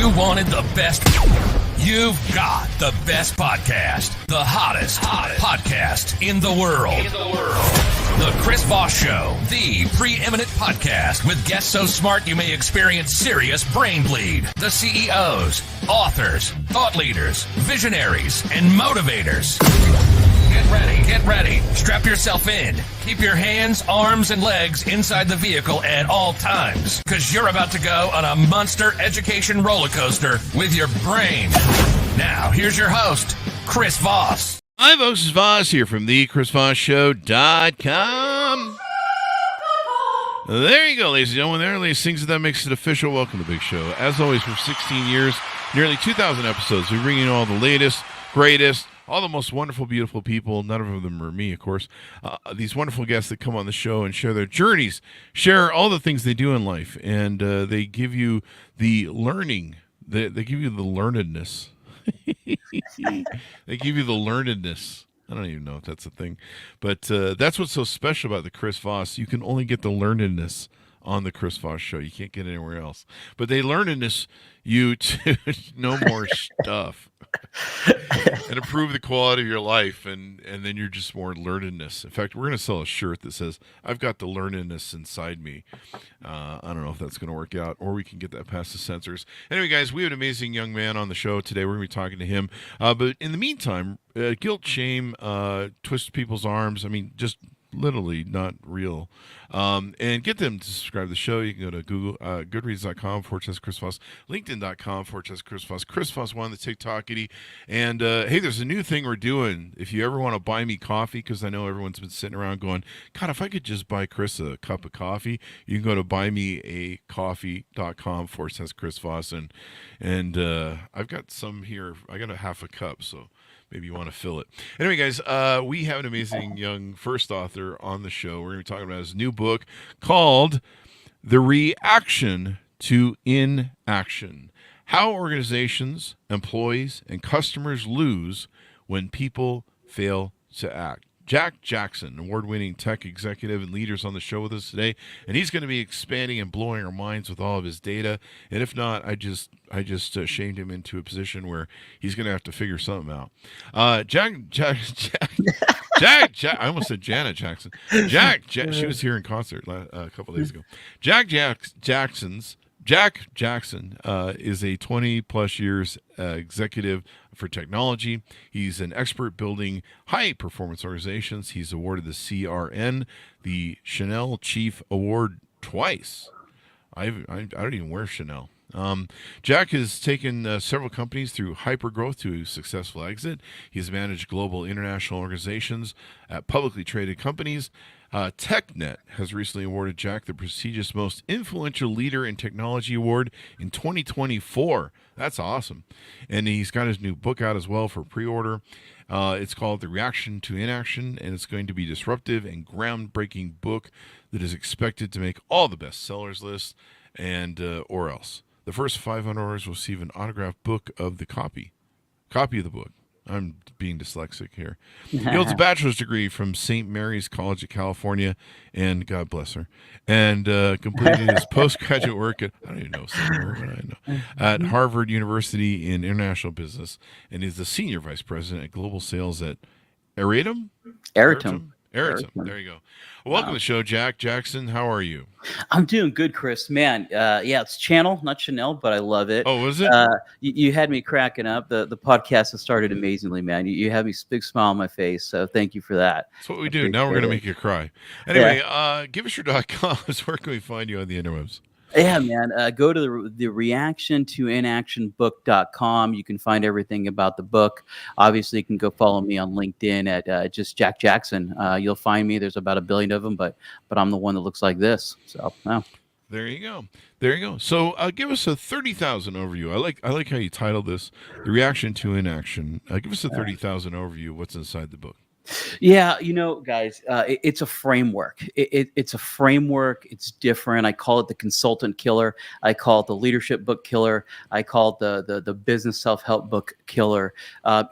You wanted the best. You've got the best podcast, the hottest podcast in the world. The Chris Voss Show, the preeminent podcast with guests so smart you may experience serious brain bleed. The CEOs, authors, thought leaders, visionaries, and motivators. Get ready. Strap yourself in. Keep your hands, arms, and legs inside the vehicle at all times, because you're about to go on a monster education roller coaster with your brain. Now, here's your host, Chris Voss. Hi, folks. It's Voss here from thechrisvossshow.com. There you go, ladies and gentlemen. There are these things that makes it official. Welcome to the big show. As always, for 16 years, nearly 2,000 episodes, we bring in all the latest, greatest, all the most wonderful, beautiful people. None of them are me, of course. These wonderful guests that come on the show and share their journeys, share all the things they do in life, and they give you the learning. They give you the learnedness. They give you the learnedness. I don't even know if that's a thing. But that's what's so special about the Chris Voss. You can only get the learnedness on the Chris Voss Show. You can't get it anywhere else. But they learnedness you to know more stuff and improve the quality of your life, and then you're just more learnedness. In fact, we're going to sell a shirt that says, I've got the learnedness inside me. I don't know if that's going to work out, or we can get that past the censors. Anyway, guys, we have an amazing young man on the show today. We're going to be talking to him. But in the meantime, guilt, shame, twist people's arms. I mean, just literally not real. And get them to subscribe to the show. You can go to Google, goodreads.com/Chris Voss, LinkedIn.com/Chris Voss, Chris Voss one, the TikTokity. And hey, there's a new thing we're doing. If you ever want to buy me coffee, because I know everyone's been sitting around going, God, if I could just buy Chris a cup of coffee, you can go to buymeacoffee.com/Chris Voss. And I've got some here. I got a half a cup, so maybe you want to fill it. Anyway, guys, we have an amazing young first author on the show. We're going to be talking about his new book called The Reaction to Inaction: How Organizations, Employees, and Customers Lose When People Fail to Act. Jack Jackson, award-winning tech executive and leaders on the show with us today, and he's going to be expanding and blowing our minds with all of his data. And if not, I just shamed him into a position where he's going to have to figure something out. Jack, I almost said Janet Jackson. Jack, she was here in concert a couple days ago. Jack Jackson is a 20-plus years executive for technology. He's an expert building high-performance organizations. He's awarded the CRN, the Chanel Chief Award, twice. I don't even wear Chanel. Jack has taken several companies through hypergrowth to a successful exit. He's managed global international organizations at publicly traded companies. TechNet has recently awarded Jack the prestigious Most Influential Leader in Technology Award in 2024. That's awesome. And he's got his new book out as well for pre-order. It's called The Reaction to Inaction, and it's going to be a disruptive and groundbreaking book that is expected to make all the bestsellers lists and or else. The first 500 orders will receive an autographed book of the copy of the book. I'm being dyslexic here. He holds a bachelor's degree from St. Mary's College of California, and God bless her, and completed his postgraduate work at, I don't even know St. Mary, but I know, at Harvard University in International Business, and is the Senior Vice President at Global Sales at Aritum. There you go. Welcome to the show, Jack Jackson. How are you? I'm doing good, Chris. Man, yeah, it's Channel, not Chanel, but I love it. Oh, was it? You had me cracking up. The podcast has started amazingly, man. You had me big smile on my face, so thank you for that. That's what we do. Now we're going to make you cry. Anyway, give us your .coms. Where can we find you on the interwebs? Yeah, man. Go to the reaction to inactionbook.com. You can find everything about the book. Obviously, you can go follow me on LinkedIn at just Jack Jackson. You'll find me. There's about 1 billion of them, but I'm the one that looks like this. So, wow. There you go. So, give us a 30,000 overview. I like how you titled this, The Reaction to Inaction. Give us a 30,000 overview of what's inside the book. Yeah, guys, it's a framework. It's a framework. It's different. I call it the consultant killer. I call it the leadership book killer. I call it the business self-help book killer.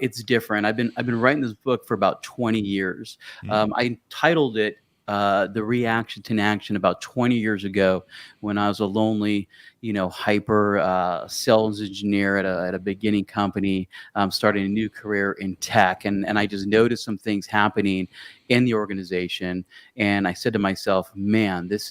It's different. I've been writing this book for about 20 years. I titled it The Reaction to Inaction about 20 years ago when I was a lonely hyper sales engineer at a beginning company, starting a new career in tech, and I just noticed some things happening in the organization, and I said to myself, man, this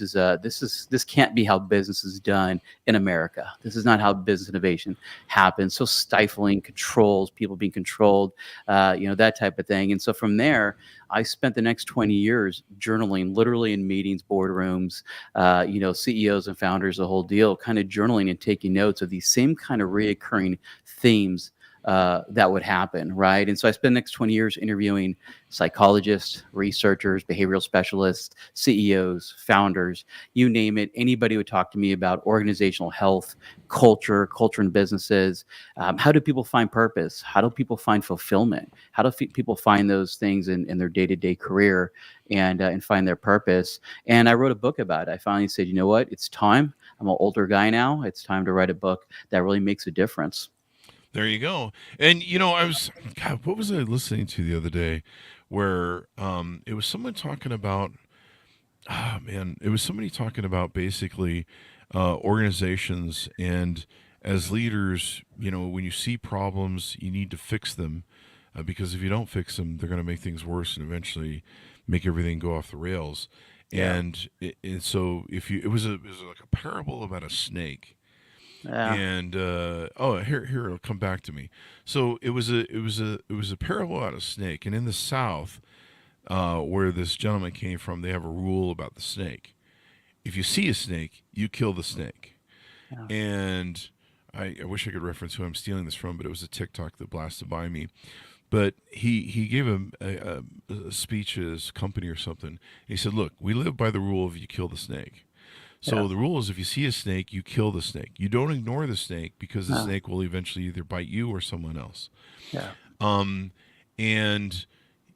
can't be how business is done in America. This is not how business innovation happens. So stifling, controls, people being controlled, that type of thing. And so from there, I spent the next 20 years journaling, literally in meetings, boardrooms, CEOs and founders, the whole deal, kind of journaling and taking notes of these same kind of reoccurring themes that would happen, right? And so I spent the next 20 years interviewing psychologists, researchers, behavioral specialists, CEOs, founders, you name it. Anybody would talk to me about organizational health, culture in businesses. How do people find purpose? How do people find fulfillment? How do people find those things in their day-to-day career and find their purpose? And I wrote a book about it. I finally said, you know what? It's time. I'm an older guy now. It's time to write a book that really makes a difference. There you go. And what was I listening to the other day where it was someone talking about it was somebody talking about basically organizations, and as leaders, when you see problems, you need to fix them, because if you don't fix them, they're going to make things worse and eventually make everything go off the rails. Yeah. And so it was like a parable about a snake. Yeah. And here it'll come back to me. So it was a parable about a snake, and in the South, where this gentleman came from, they have a rule about the snake. If you see a snake, you kill the snake. Yeah. And I wish I could reference who I'm stealing this from, but it was a TikTok that blasted by me. But he gave a speech at his company or something. He said, "Look, we live by the rule of you kill the snake. So the rule is if you see a snake, you kill the snake. You don't ignore the snake, because the snake will eventually either bite you or someone else. Yeah. And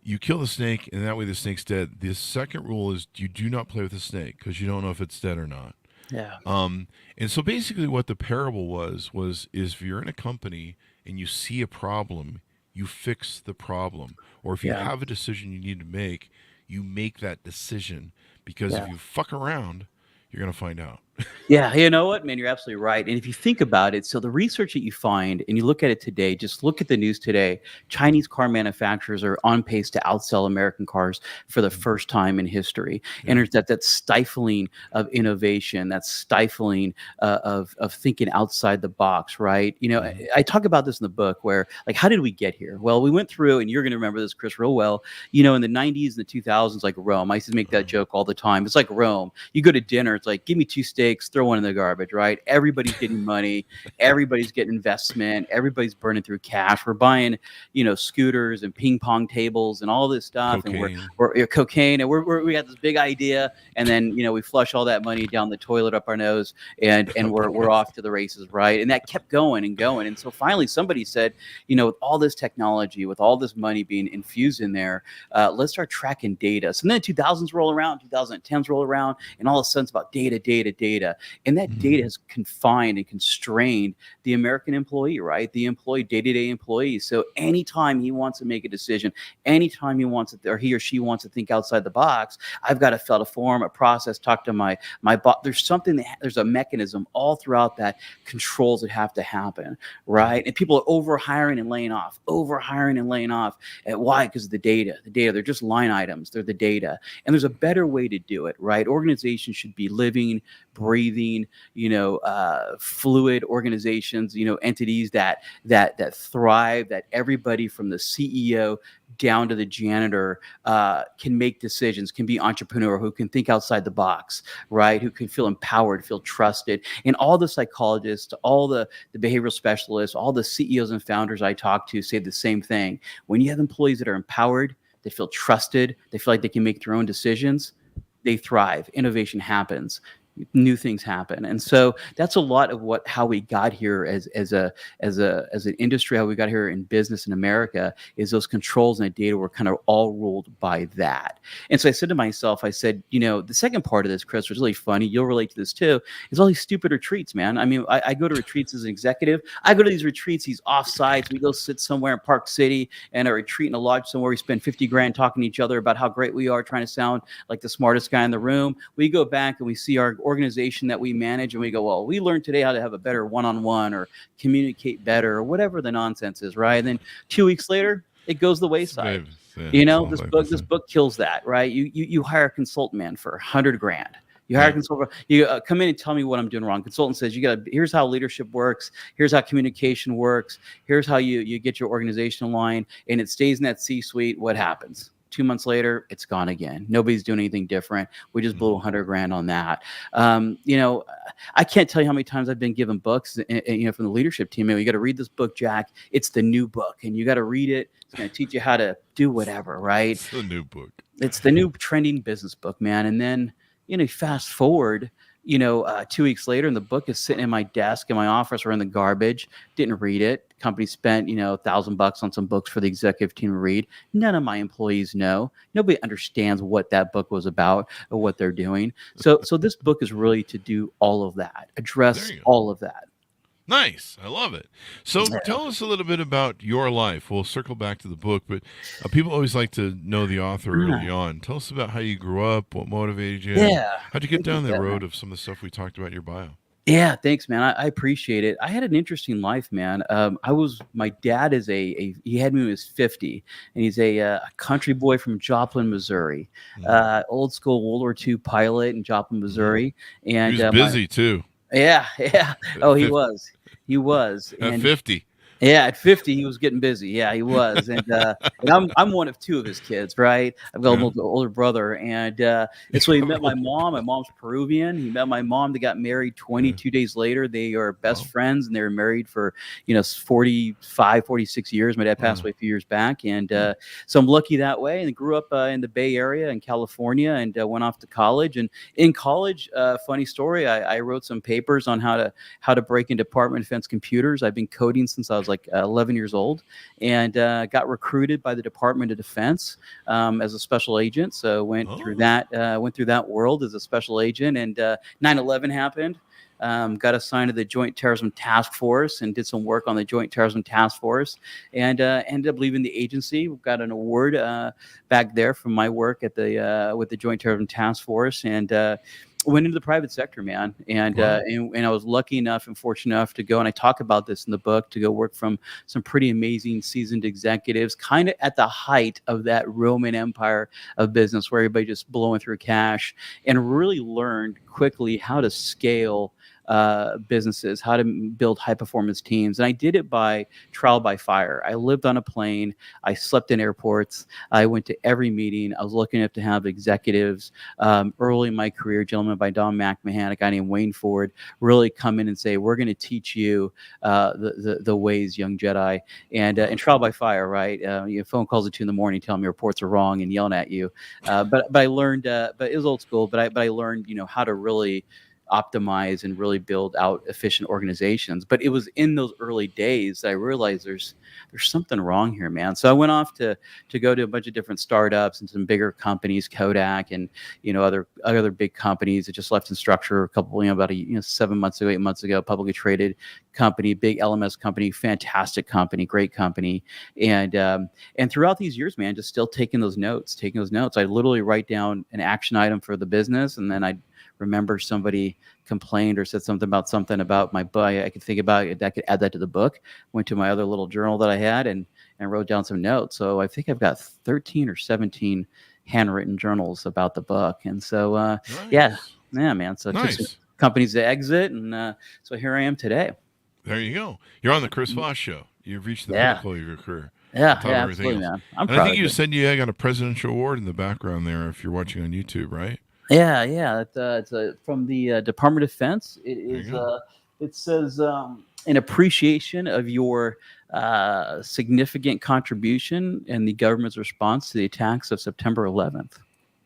you kill the snake, and that way the snake's dead. The second rule is you do not play with the snake, because you don't know if it's dead or not." Yeah. And so basically what the parable is if you're in a company and you see a problem, you fix the problem. Or if you have a decision you need to make, you make that decision, because if you fuck around, you're going to find out. Yeah, you know what, man, you're absolutely right. And if you think about it, so the research that you find and you look at it today, just look at the news today, Chinese car manufacturers are on pace to outsell American cars for the first time in history. Yeah. And there's that stifling of innovation, that stifling of thinking outside the box, right? I talk about this in the book where, like, how did we get here? Well, we went through, and you're going to remember this, Chris, real well, in the 90s and the 2000s, like Rome. I used to make that joke all the time. It's like Rome. You go to dinner, it's like, give me 2 steaks, throw one in the garbage, right? Everybody's getting money, everybody's getting investment, everybody's burning through cash. We're buying, scooters and ping pong tables and all this stuff, cocaine. and we're cocaine, and we got this big idea, and then we flush all that money down the toilet up our nose, and we're off to the races, right? And that kept going and going, and so finally somebody said, with all this technology, with all this money being infused in there, let's start tracking data. So then 2000s roll around, 2010s roll around, and all of a sudden it's about data. And that data has confined and constrained the American employee, right? The employee, day-to-day employee. So anytime he wants to make a decision, anytime he wants it, or he or she wants to think outside the box, I've got to fill out a form, a process, talk to my boss. There's a mechanism all throughout that controls that have to happen, right? And people are over-hiring and laying off. And why? Because of the data. They're just line items. They're the data. And there's a better way to do it, right? Organizations should be living, breathing, fluid organizations, entities that thrive, that everybody from the CEO down to the janitor can make decisions, can be entrepreneur, who can think outside the box, right? Who can feel empowered, feel trusted. And all the psychologists, all the behavioral specialists, all the CEOs and founders I talk to say the same thing. When you have employees that are empowered, they feel trusted, they feel like they can make their own decisions, they thrive. Innovation happens. New things happen. And so that's a lot of how we got here as an industry, how we got here in business in America, is those controls and data were kind of all ruled by that. And so I said to myself, the second part of this, Chris, was really funny. You'll relate to this too, is all these stupid retreats, man. I mean, I go to retreats as an executive. I go to these retreats, these offsites. We go sit somewhere in Park City and a retreat in a lodge somewhere. We spend $50,000 talking to each other about how great we are, trying to sound like the smartest guy in the room. We go back and we see our organization that we manage, and we go, well, we learned today how to have a better one-on-one or communicate better or whatever the nonsense is, right? And then 2 weeks later, it goes the wayside. This book kills that, right? You hire a consultant, man, for $100,000. You hire a consultant. You come in and tell me what I'm doing wrong. Consultant says, here's how leadership works. Here's how communication works. Here's how you get your organization aligned, and it stays in that C-suite. What happens? 2 months later, it's gone again. Nobody's doing anything different. We just blew $100,000 on that. I can't tell you how many times I've been given books, from the leadership team. You got to read this book, Jack. It's the new book, and you got to read it. It's going to teach you how to do whatever, right? It's the new book. It's the new trending business book, man. And then, fast forward, 2 weeks later, and the book is sitting in my desk in my office or in the garbage. Didn't read it. Company spent, $1,000 on some books for the executive team to read. None of my employees know. Nobody understands what that book was about or what they're doing. So this book is really to do all of that, address all of that. Nice. I love it. So tell us a little bit about your life. We'll circle back to the book, but people always like to know the author early on. Tell us about how you grew up, what motivated you. Yeah. How'd you get down that road of some of the stuff we talked about in your bio? Yeah, thanks, man. I appreciate it. I had an interesting life, man. My dad is he had me when he was 50, and he's a country boy from Joplin, Missouri, old school World War II pilot in Joplin, Missouri. And he was busy too. Yeah. Oh, he was. At 50. Yeah, at 50, he was getting busy. Yeah, he was, and I'm one of two of his kids, right? I've got an older brother, and so he met my mom. My mom's Peruvian. He met my mom. They got married 22 days later. They are best friends, and they were married for 45, 46 years. My dad passed away a few years back, and so I'm lucky that way. And grew up in the Bay Area in California, and went off to college. And in college, funny story, I wrote some papers on how to break into Department of Defense computers. I've been coding since I was like 11 years old, and got recruited by the Department of Defense as a special agent. So went through that world as a special agent, and 9/11 happened. Got assigned to the Joint Terrorism Task Force and did some work on the Joint Terrorism Task Force, and ended up leaving the agency. Got an award back there from my work at with the Joint Terrorism Task Force, and went into the private sector, man. And I was lucky enough and fortunate enough to go, and I talk about this in the book, to go work from some pretty amazing seasoned executives, kind of at the height of that Roman Empire of business where everybody just blowing through cash, and really learned quickly how to scale businesses, how to build high performance teams. And I did it by trial by fire. I lived on a plane. I slept in airports. I went to every meeting. I was lucky enough to have executives early in my career, a gentleman by Don McMahon, a guy named Wayne Ford, really come in and say, we're going to teach you the ways, young Jedi. And trial by fire, right? Phone calls at 2 a.m, telling me reports are wrong and yelling at you. But I learned, but it was old school, but I learned, how to really optimize and really build out efficient organizations. But it was in those early days that I realized there's something wrong here, man. So I went off to go to a bunch of different startups and some bigger companies, Kodak and other big companies that just left in structure a couple, about 7 months ago, 8 months ago, publicly traded company, big LMS company, fantastic company, great company. And throughout these years, man, just still taking those notes. I literally write down an action item for the business, and then I remember somebody complained or said something about my book. I could think about it. I could add that to the book. Went to my other little journal that I had and wrote down some notes. So I think I've got 13 or 17 handwritten journals about the book. And so, nice. yeah, man. So nice. Took some companies to exit. And so here I am today. There you go. You're on the Chris Voss Show. You've reached the pinnacle of your career. Yeah, absolutely, man. I think you said you got a presidential award in the background there if you're watching on YouTube, right? Yeah. It's from the Department of Defense. It is. It says in appreciation of your significant contribution in the government's response to the attacks of September 11th.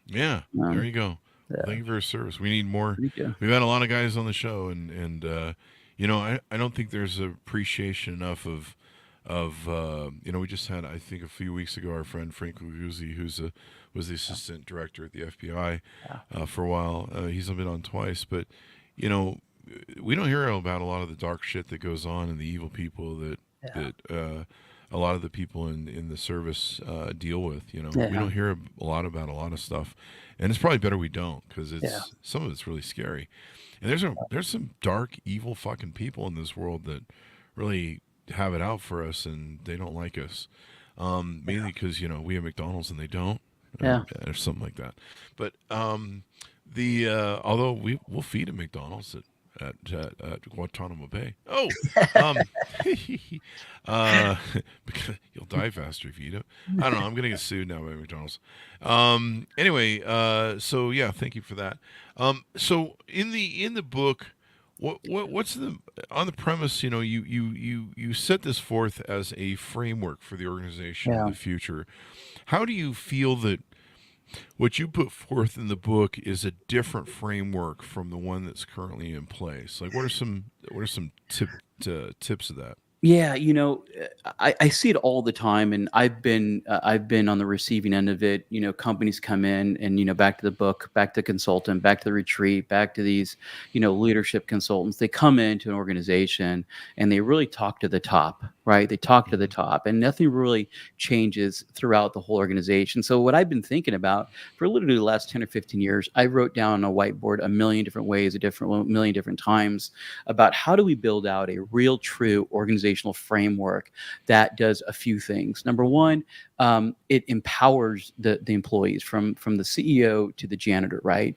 Yeah, there you go. Yeah. Thank you for your service. We need more. We've had a lot of guys on the show, and I don't think there's appreciation enough of we just had, I think a few weeks ago, our friend Frank Luguzzi, was the assistant director at the FBI for a while. He's been on twice, but we don't hear about a lot of the dark shit that goes on and the evil people that a lot of the people in the service deal with. We Yeah. don't hear a lot about a lot of stuff, and it's probably better we don't, because Yeah. some of it's really scary. And there's some dark, evil fucking people in this world that really have it out for us, and they don't like us. Mainly because we have McDonald's and they don't, Yeah. or something like that. But the although we'll feed at McDonald's at Guantanamo Bay. Oh, um, because you'll die faster if you eat it. I don't know. I'm gonna get sued now by McDonald's. Anyway, so yeah, thank you for that. So in the book, what's on the premise? You set this forth as a framework for the organization of Yeah. the future. How do you feel that what you put forth in the book is a different framework from the one that's currently in place? Like, what are some tips of that? Yeah, I see it all the time, and I've been on the receiving end of it. Companies come in, and back to the book, back to consultant, back to the retreat, back to these leadership consultants. They come into an organization and they really talk to the top, right? They talk to the top, and nothing really changes throughout the whole organization. So what I've been thinking about for literally the last 10 or 15 years, I wrote down on a whiteboard a million different ways, a million different times about how do we build out a real, true organizational framework that does a few things. Number one, it empowers the employees from the CEO to the janitor, right?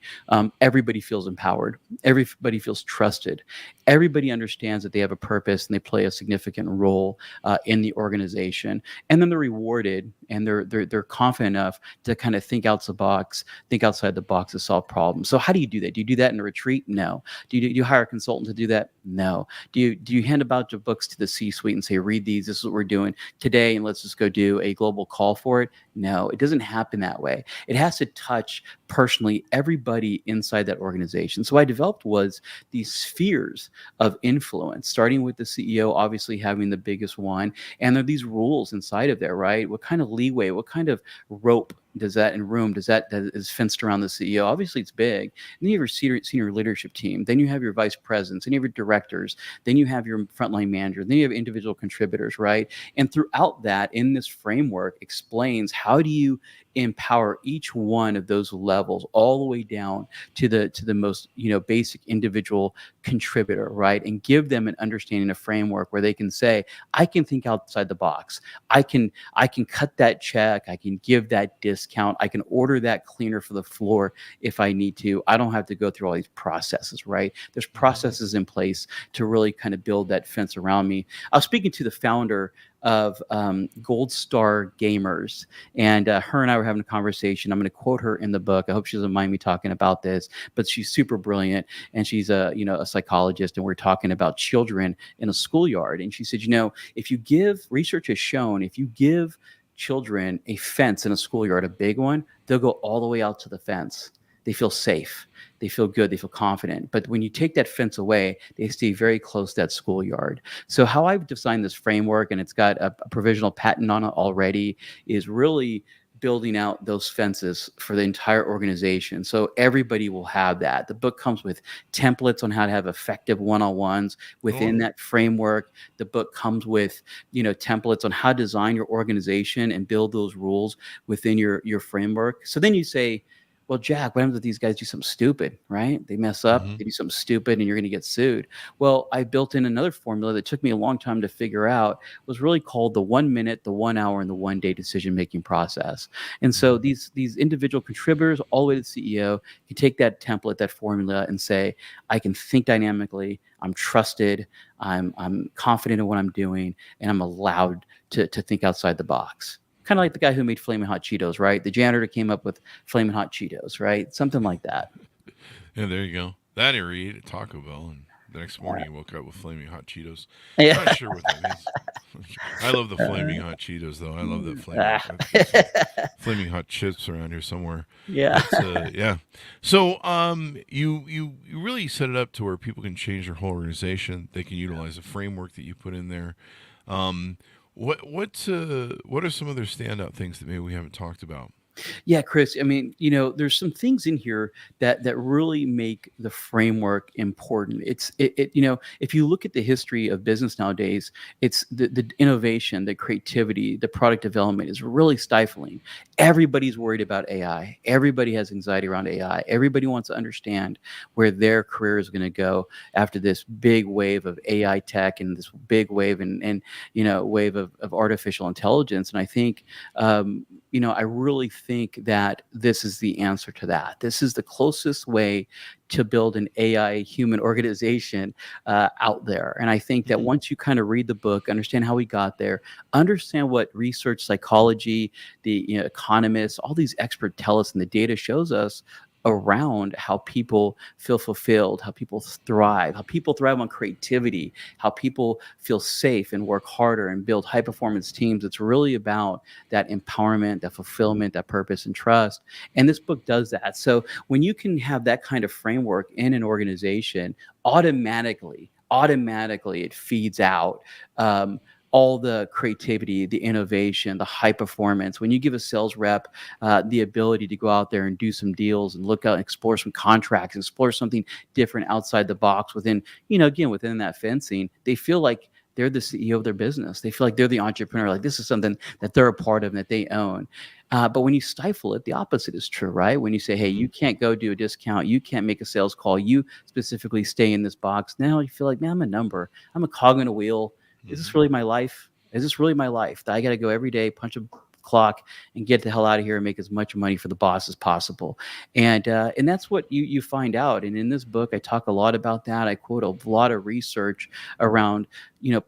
Everybody feels empowered. Everybody feels trusted. Everybody understands that they have a purpose and they play a significant role in the organization. And then they're rewarded, and they're confident enough to kind of think outside the box to solve problems. So how do you do that? Do you do that in a retreat? No. Do you hire a consultant to do that? No. Do you hand a bunch of books to the C-suite and say, read these, this is what we're doing today, and let's just go do a global call for it? No, it doesn't happen that way. It has to touch personally everybody inside that organization. So what I developed was these spheres of influence, starting with the CEO, obviously having the biggest one. And there are these rules inside of there, right? What kind of leeway, what kind of rope does that that is fenced around the CEO? Obviously, it's big. And then you have your senior leadership team. Then you have your vice presidents. Then you have your directors. Then you have your frontline manager. Then you have individual contributors, right? And throughout that, in this framework, explains how do you empower each one of those levels all the way down to the most basic individual contributor, right? And give them an understanding, a framework where they can say, I can think outside the box. I can cut that check. I can give that discount. I can order that cleaner for the floor if I need to. I don't have to go through all these processes, right? There's processes in place to really kind of build that fence around me. I was speaking to the founder of Gold Star Gamers, and her and I were having a conversation. I'm going to quote her in the book. I hope she doesn't mind me talking about this, but she's super brilliant, and she's a psychologist, and we're talking about children in a schoolyard. And she said, if you give, research has shown, if you give children a fence in a schoolyard, a big one, they'll go all the way out to the fence. They feel safe. They feel good. They feel confident. But when you take that fence away, they stay very close to that schoolyard. So how I've designed this framework, and it's got a provisional patent on it already, is really building out those fences for the entire organization. So everybody will have that. The book comes with templates on how to have effective one-on-ones within that framework. The book comes with, templates on how to design your organization and build those rules within your framework. So then you say, well, Jack, what happens if these guys do something stupid, right? They mess up, they do something stupid, and you're going to get sued. Well, I built in another formula that took me a long time to figure out, was really called the 1 minute, the 1 hour, and the 1 day decision-making process. And so these individual contributors all the way to the CEO can take that template, that formula, and say, I can think dynamically, I'm trusted, I'm confident in what I'm doing, and I'm allowed to think outside the box. Kind of like the guy who made Flaming Hot Cheetos, right? The janitor came up with Flaming Hot Cheetos, right? Something like that. Yeah, there you go. That or he ate at Taco Bell, and the next morning he woke up with Flaming Hot Cheetos. Yeah. Not sure what that means. I love the Flaming Hot Cheetos, though. I love that Flaming Hot chips around here somewhere. Yeah. Yeah. So you really set it up to where people can change their whole organization. They can utilize a framework that you put in there. What are some other standout things that maybe we haven't talked about? Yeah, Chris. I mean, there's some things in here that really make the framework important. If you look at the history of business nowadays, it's the innovation, the creativity, the product development is really stifling. Everybody's worried about AI. Everybody has anxiety around AI. Everybody wants to understand where their career is going to go after this big wave of AI tech and this big wave and wave of artificial intelligence. And I think I really think that this is the answer to that. This is the closest way to build an AI human organization out there. And I think that once you kind of read the book, understand how we got there, understand what research psychology, the economists, all these experts tell us, and the data shows us around how people feel fulfilled, how people thrive on creativity, how people feel safe and work harder and build high performance teams. It's really about that empowerment, that fulfillment, that purpose and trust. And this book does that. So when you can have that kind of framework in an organization, automatically it feeds out all the creativity, the innovation, the high performance. When you give a sales rep the ability to go out there and do some deals and look out and explore some contracts, explore something different outside the box within, again, within that fencing, they feel like they're the CEO of their business. They feel like they're the entrepreneur. Like this is something that they're a part of and that they own. But when you stifle it, the opposite is true, right? When you say, hey, you can't go do a discount, you can't make a sales call, you specifically stay in this box. Now you feel like, man, I'm a number. I'm a cog in a wheel. Is this really my life? Is this really my life? That I got to go every day, punch a clock, and get the hell out of here and make as much money for the boss as possible. And that's what you find out. And in this book, I talk a lot about that. I quote a lot of research around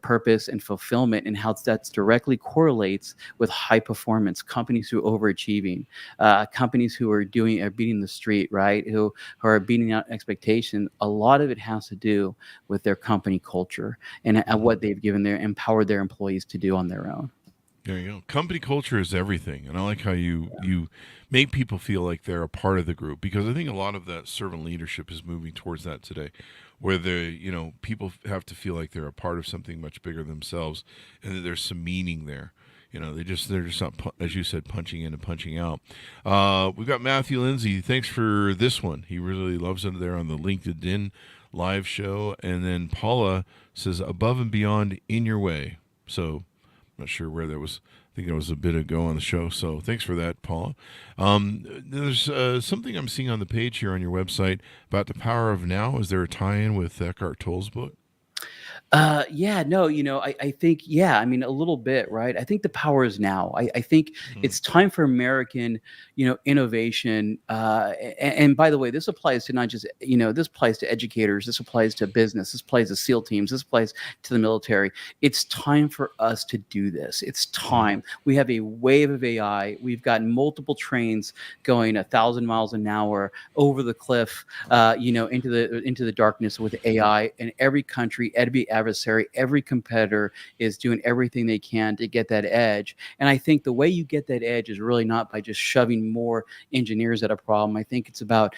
purpose and fulfillment and how that directly correlates with high performance companies who are overachieving, companies who are beating the street, right? Who are beating out expectation. A lot of it has to do with their company culture and what they've empowered their employees to do on their own. There you go. Company culture is everything, and I like how you make people feel like they're a part of the group, because I think a lot of that servant leadership is moving towards that today, where people have to feel like they're a part of something much bigger themselves, and that there's some meaning there. They're just not, as you said, punching in and punching out. We've got Matthew Lindsay. Thanks for this one. He really loves it there on the LinkedIn live show. And then Paula says, above and beyond in your way. So I'm not sure where that was. I think that was a bit ago on the show. So thanks for that, Paula. There's something I'm seeing on the page here on your website about the power of now. Is there a tie-in with Eckhart Tolle's book? Yeah, no, I think, I mean, a little bit, right? I think the power is now. I think it's time for American, innovation. And by the way, this applies to not just, this applies to educators. This applies to business. This applies to SEAL teams. This applies to the military. It's time for us to do this. It's time. We have a wave of AI. We've got multiple trains going 1,000 miles an hour over the cliff, into the darkness with AI. And every country, every adversary, every competitor is doing everything they can to get that edge. And I think the way you get that edge is really not by just shoving more engineers at a problem. I think it's about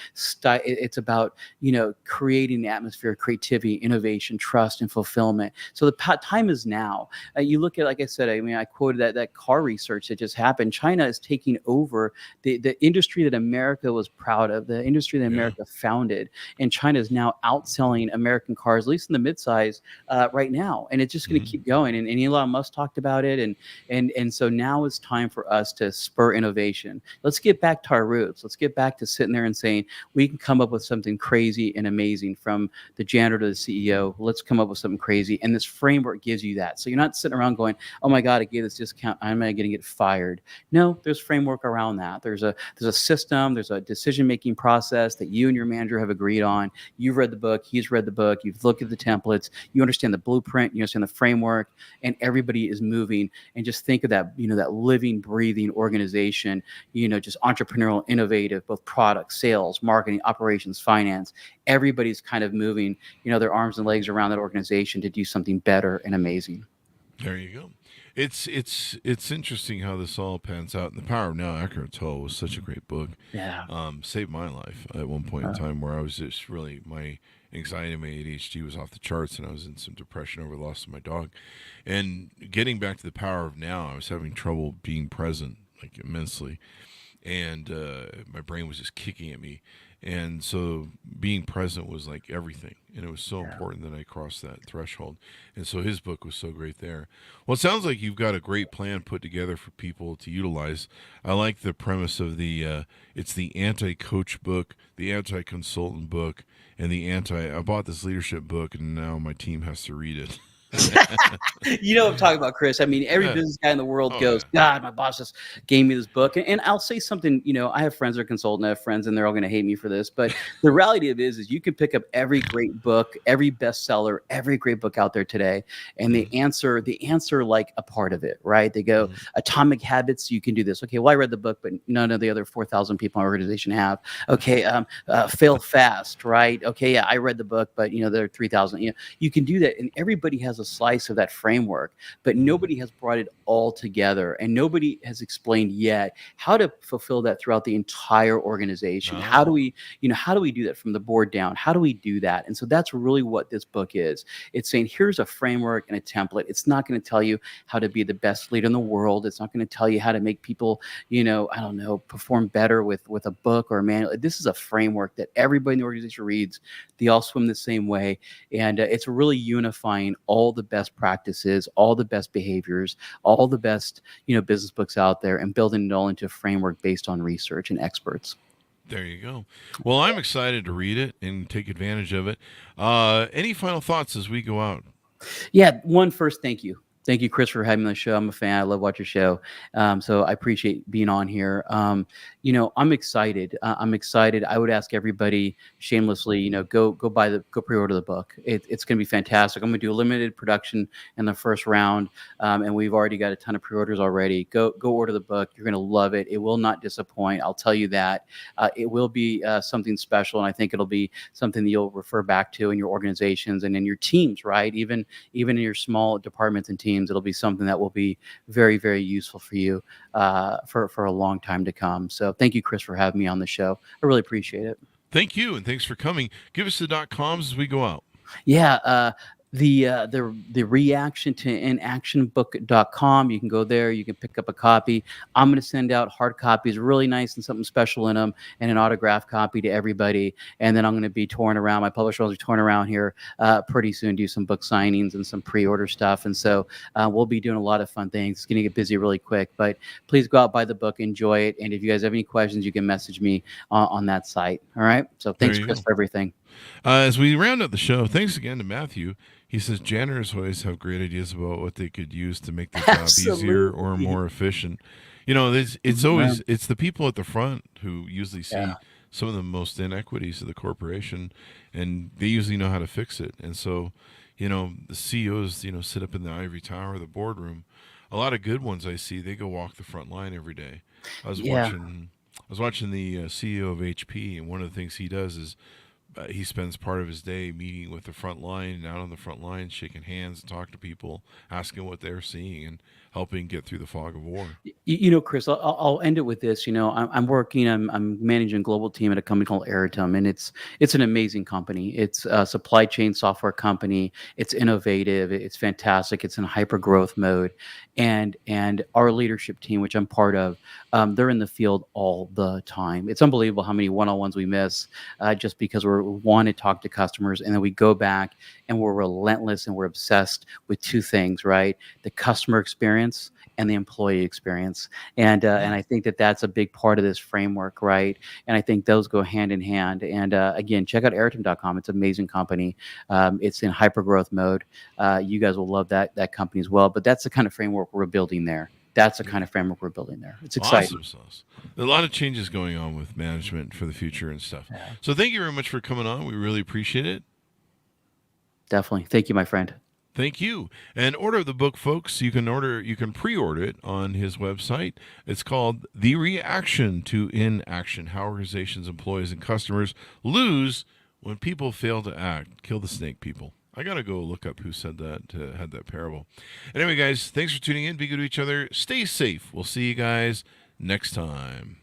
creating the atmosphere of creativity, innovation, trust, and fulfillment. So the time is now. You look at, like I said, I mean, I quoted that car research that just happened. China is taking over the industry that America was proud of, the industry that America founded, and China is now outselling American cars, at least in the midsize, right now, and it's just going to keep going. And Elon Musk talked about it, and so now it's time for us to spur innovation. Let's get back to our roots. Let's get back to sitting there and saying we can come up with something crazy and amazing, from the janitor to the CEO. Let's come up with something crazy, and this framework gives you that. So you're not sitting around going, "Oh my God, I gave this discount. I'm not going to get fired." No, there's framework around that. There's a system. There's a decision-making process that you and your manager have agreed on. You've read the book. He's read the book. You've looked at the templates. You understand the blueprint, you understand the framework, and everybody is moving. And just think of that, that living, breathing organization, just entrepreneurial, innovative, both product, sales, marketing, operations, finance. Everybody's kind of moving, their arms and legs around that organization to do something better and amazing. There you go. It's interesting how this all pans out. And The Power of Now, Eckhart Tolle was such a great book. Yeah. Saved my life at one point in time, where I was just really, my anxiety and my ADHD was off the charts, and I was in some depression over the loss of my dog. And getting back to the power of now, I was having trouble being present, like, immensely. and my brain was just kicking at me. And so being present was like everything. And it was so important that I crossed that threshold. And so his book was so great there. Well, it sounds like you've got a great plan put together for people to utilize. I like the premise of it's the anti-coach book, the anti-consultant book, and I bought this leadership book, and now my team has to read it. You know what I'm talking about, Chris. I mean, every business guy in the world goes, God, my boss just gave me this book. And I'll say something, I have friends that are consultants, I have friends, and they're all going to hate me for this. But the reality of it is you can pick up every great book, every bestseller, every great book out there today, and they answer like a part of it, right? They go, Atomic Habits, you can do this. Okay, well, I read the book, but none of the other 4,000 people in our organization have. Okay, Fail Fast, right? Okay, yeah, I read the book, but, there are 3,000. You can do that, and everybody has a slice of that framework, but nobody has brought it all together, and nobody has explained yet how to fulfill that throughout the entire organization. How do we do that from the board down? How do we do that? And so that's really what this book is. It's saying, here's a framework and a template. It's not going to tell you how to be the best leader in the world. It's not going to tell you how to make people, perform better with a book or a manual. This is a framework that everybody in the organization reads. They all swim the same way. And it's really unifying all the best practices, all the best behaviors, all the best, business books out there, and building it all into a framework based on research and experts. There you go. Well, I'm excited to read it and take advantage of it. Any final thoughts as we go out? Yeah. First, thank you. Thank you, Chris, for having me on the show. I'm a fan. I love watching your show. So I appreciate being on here. I'm excited. I'm excited. I would ask everybody shamelessly, go pre-order the book. It's going to be fantastic. I'm going to do a limited production in the first round. And we've already got a ton of pre-orders already. Go order the book. You're going to love it. It will not disappoint. I'll tell you that. It will be something special. And I think it'll be something that you'll refer back to in your organizations and in your teams, right? Even in your small departments and teams. It'll be something that will be very, very useful for you for a long time to come. So thank you, Chris, for having me on the show. I really appreciate it. Thank you, and thanks for coming. Give us the .coms as we go out. Yeah. The reaction to inactionbook.com. You can go there. You can pick up a copy. I'm going to send out hard copies, really nice and something special in them, and an autographed copy to everybody. And then I'm going to be touring around. My publisher will be touring around here pretty soon, do some book signings and some pre-order stuff. And so we'll be doing a lot of fun things. It's going to get busy really quick. But please go out, buy the book, enjoy it. And if you guys have any questions, you can message me on that site. All right. So thanks, Chris, for everything. As we round up the show, thanks again to Matthew. He says janitors always have great ideas about what they could use to make their job easier or more efficient. It's always it's the people at the front who usually see some of the most inequities of the corporation, and they usually know how to fix it. And so, the CEOs, sit up in the ivory tower, the boardroom. A lot of good ones I see, they go walk the front line every day. I was watching the CEO of HP, and one of the things he does is he spends part of his day meeting with the front line and out on the front line, shaking hands and talking to people, asking what they're seeing and helping get through the fog of war. Chris, I'll end it with this. I'm managing a global team at a company called Eritum, and it's an amazing company. It's a supply chain software company. It's innovative. It's fantastic. It's in hyper growth mode, and our leadership team, which I'm part of, they're in the field all the time. It's unbelievable how many one-on-ones we miss just because we want to talk to customers, and then we go back and we're relentless and we're obsessed with two things, right? The customer experience and the employee experience. And I think that's a big part of this framework, right? And I think those go hand in hand. And again, check out Eritum.com. It's an amazing company. It's in hyper growth mode. You guys will love that company as well. But that's the kind of framework we're building there. That's the kind of framework we're building there. It's exciting. Awesome sauce. A lot of changes going on with management for the future and stuff. Yeah. So thank you very much for coming on. We really appreciate it. Definitely. Thank you, my friend. Thank you. And order the book, folks. You can pre-order it on his website. It's called The Reaction to Inaction: How Organizations, Employees, and Customers Lose When People Fail to Act. Kill the snake, people. I got to go look up who said that, had that parable. Anyway, guys, thanks for tuning in. Be good to each other. Stay safe. We'll see you guys next time.